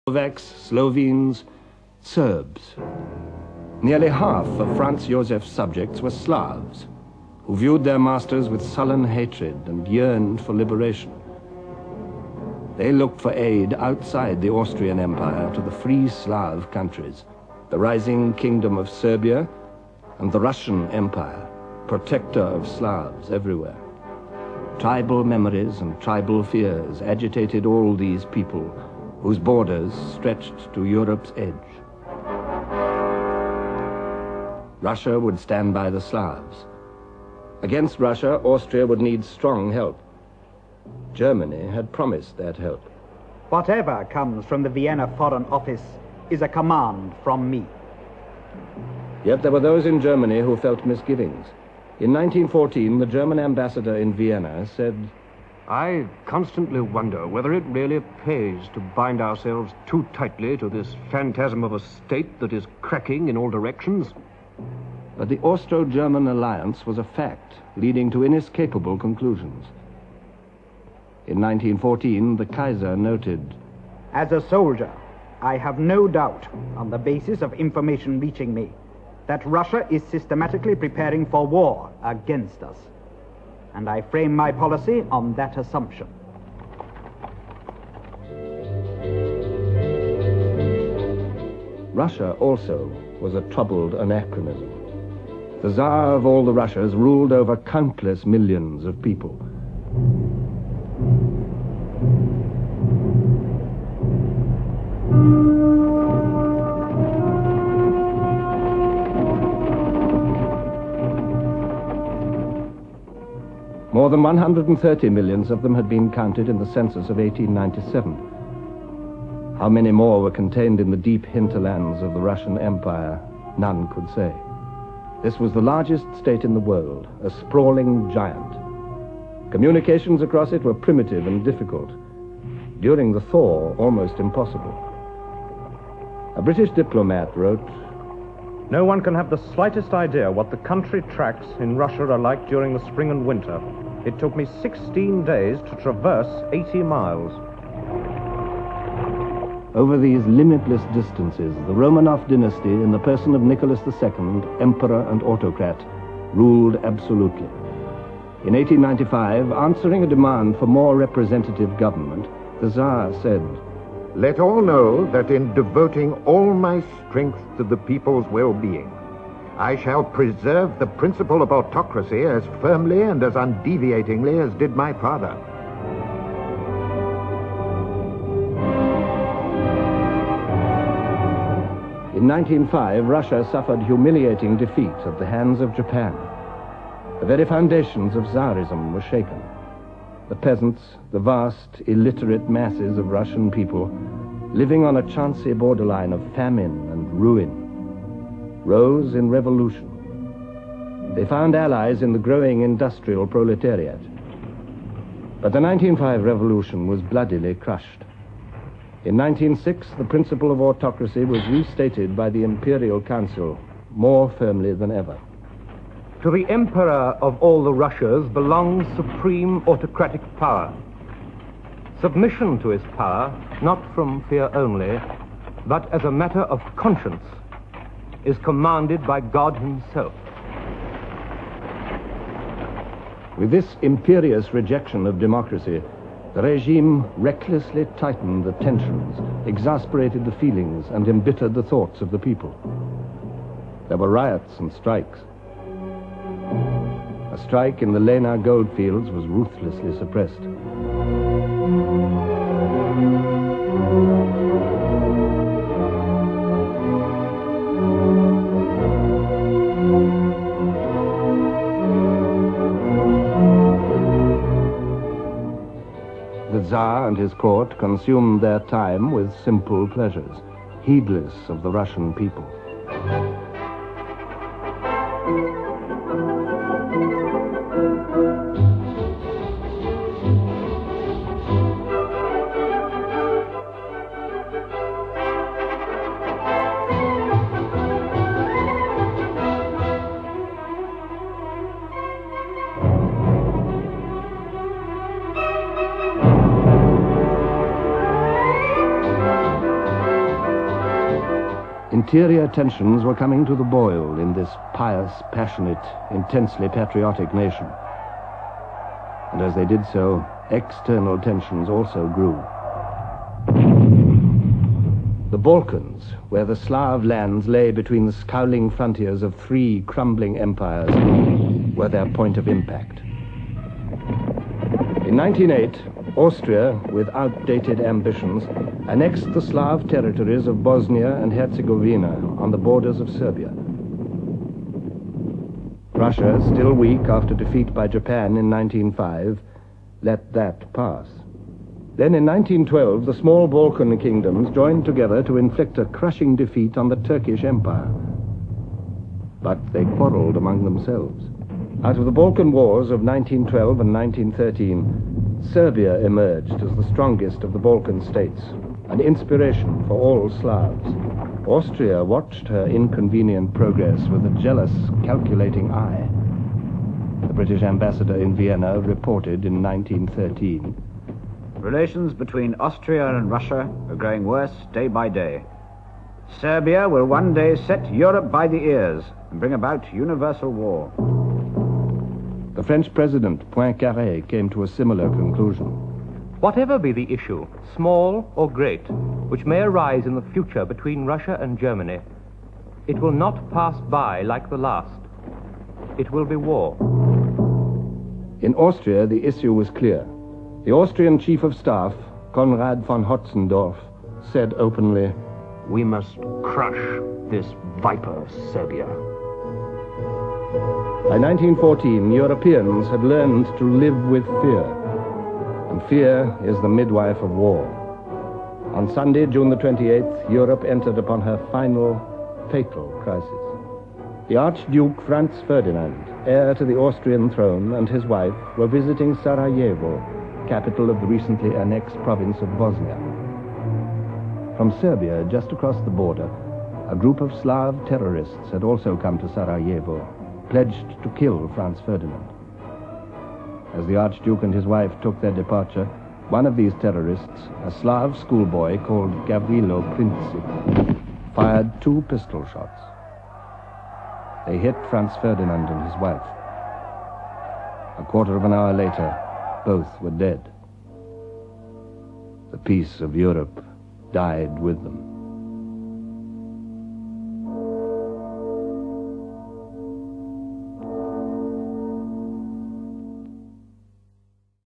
Slovaks, Slovenes, Serbs. Nearly half of Franz Josef's subjects were Slavs, who viewed their masters with sullen hatred and yearned for liberation. They looked for aid outside the Austrian Empire to the free Slav countries, the rising kingdom of Serbia and the Russian Empire, protector of Slavs everywhere. Tribal memories and tribal fears agitated all these people, whose borders stretched to Europe's edge. Russia would stand by the Slavs. Against Russia, Austria would need strong help. Germany had promised that help. Whatever comes from the Vienna Foreign Office is a command from me. Yet there were those in Germany who felt misgivings. In 1914, the German ambassador in Vienna said, "I constantly wonder whether it really pays to bind ourselves too tightly to this phantasm of a state that is cracking in all directions." But the Austro-German alliance was a fact, leading to inescapable conclusions. In 1914, the Kaiser noted, "As a soldier, I have no doubt, on the basis of information reaching me, that Russia is systematically preparing for war against us. And I frame my policy on that assumption." Russia also was a troubled anachronism. The Tsar of all the Russias ruled over countless millions of people. More than 130 millions of them had been counted in the census of 1897. How many more were contained in the deep hinterlands of the Russian Empire, none could say. This was the largest state in the world, a sprawling giant. Communications across it were primitive and difficult. During the thaw, almost impossible. A British diplomat wrote, "No one can have the slightest idea what the country tracks in Russia are like during the spring and winter. It took me 16 days to traverse 80 miles. Over these limitless distances, the Romanov dynasty, in the person of Nicholas II, emperor and autocrat, ruled absolutely. In 1895, answering a demand for more representative government, the Tsar said, "Let all know that in devoting all my strength to the people's well-being, I shall preserve the principle of autocracy as firmly and as undeviatingly as did my father." In 1905, Russia suffered humiliating defeat at the hands of Japan. The very foundations of Tsarism were shaken. The peasants, the vast, illiterate masses of Russian people, living on a chancy borderline of famine and ruin, rose in revolution. They found allies in the growing industrial proletariat. But the 1905 revolution was bloodily crushed. In 1906, the principle of autocracy was restated by the Imperial Council more firmly than ever. To the Emperor of all the Russias belongs supreme autocratic power. Submission to his power, not from fear only, but as a matter of conscience, is commanded by God himself. With this imperious rejection of democracy, the regime recklessly tightened the tensions, exasperated the feelings, and embittered the thoughts of the people. There were riots and strikes. A strike in the Lena goldfields was ruthlessly suppressed. The Tsar and his court consumed their time with simple pleasures, heedless of the Russian people. Interior tensions were coming to the boil in this pious, passionate, intensely patriotic nation. And as they did so, external tensions also grew. The Balkans, where the Slav lands lay between the scowling frontiers of three crumbling empires, were their point of impact. In 1908, Austria, with outdated ambitions, annexed the Slav territories of Bosnia and Herzegovina on the borders of Serbia. Russia, still weak after defeat by Japan in 1905, let that pass. Then in 1912, the small Balkan kingdoms joined together to inflict a crushing defeat on the Turkish Empire. But they quarreled among themselves. Out of the Balkan Wars of 1912 and 1913, Serbia emerged as the strongest of the Balkan states, an inspiration for all Slavs. Austria watched her inconvenient progress with a jealous, calculating eye. The British ambassador in Vienna reported in 1913, "Relations between Austria and Russia are growing worse day by day. Serbia will one day set Europe by the ears and bring about universal war." The French president, Poincaré, came to a similar conclusion. Whatever be the issue, small or great, which may arise in the future between Russia and Germany, it will not pass by like the last. It will be war. In Austria, the issue was clear. The Austrian chief of staff, Konrad von Hotzendorf, said openly, "We must crush this viper, Serbia." By 1914, Europeans had learned to live with fear, and fear is the midwife of war. On Sunday, June the 28th, Europe entered upon her final, fatal crisis. The Archduke Franz Ferdinand, heir to the Austrian throne, and his wife were visiting Sarajevo, capital of the recently annexed province of Bosnia. From Serbia, just across the border, a group of Slav terrorists had also come to Sarajevo, pledged to kill Franz Ferdinand. As the Archduke and his wife took their departure, one of these terrorists, a Slav schoolboy called Gavrilo Princip, fired 2 pistol shots. They hit Franz Ferdinand and his wife. A quarter of an hour later, both were dead. The peace of Europe died with them.